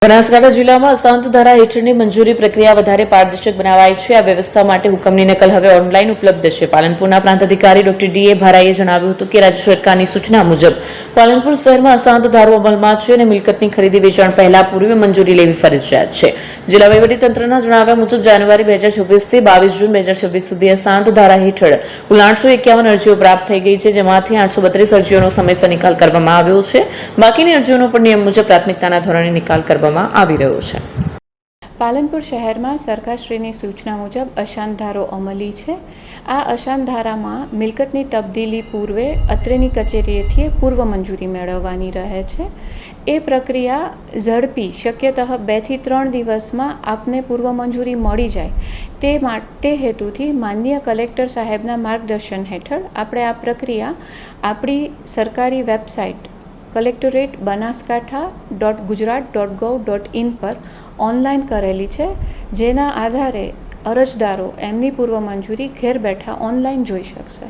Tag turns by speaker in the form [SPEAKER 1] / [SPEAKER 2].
[SPEAKER 1] બનાસકાંઠા જિલ્લામાં અશાંત ધારા હેઠળની મંજૂરી પ્રક્રિયા વધારે પારદર્શક બનાવાઈ છે। આ વ્યવસ્થા માટે હુકમની નકલ હવે ઓનલાઈન ઉપલબ્ધ છે। પાલનપુરના પ્રાંત અધિકારી ડોક્ટર ડી.એ. ભારાઈએ જણાવ્યું હતું કે રાજ્ય સરકારની સૂચના મુજબ પાલનપુર શહેરમાં અશાંત ધારો અમલમાં છે અને મિલકતની ખરીદી વેચાણ પહેલા પૂર્વે મંજૂરી લેવી ફરજિયાત છે। જિલ્લા વહીવટીતંત્રના જણાવ્યા મુજબ જાન્યુઆરી 2026 થી 22 જૂન 2026 સુધી અશાંત ધારા હેઠળ કુલ 851 અરજીઓ પ્રાપ્ત થઈ ગઈ છે, જેમાંથી 832 અરજીઓનો સમયસર નિકાલ કરવામાં આવ્યો છે। બાકીની અરજીઓનો પણ નિયમ મુજબ પ્રાથમિકતાના ધોરણે નિકાલ કરવામાં આવી રહ્યો છે।
[SPEAKER 2] પાલનપુર શહેરમાં સરકારશ્રીની સૂચના મુજબ અશાંત ધારો અમલી છે। આ અશાંત ધારામાં મિલકતની તબદીલી પૂર્વે અત્રેની કચેરીએથી પૂર્વ મંજૂરી મેળવવાની રહે છે। એ પ્રક્રિયા ઝડપી શક્યતઃ 2 થી 3 દિવસમાં આપને પૂર્વ મંજૂરી મળી જાય તે હેતુથી માનનીય કલેક્ટર સાહેબના માર્ગદર્શન હેઠળ આપણે આ પ્રક્રિયા આપણી સરકારી વેબસાઇટ collectorate.banaskantha.gujarat.gov.in પર ઓનલાઈન કરેલી છે, જેના આધારે અરજદારો એમની પૂર્વ મંજૂરી ઘેર બેઠા ઓનલાઈન જોઈ શકશે।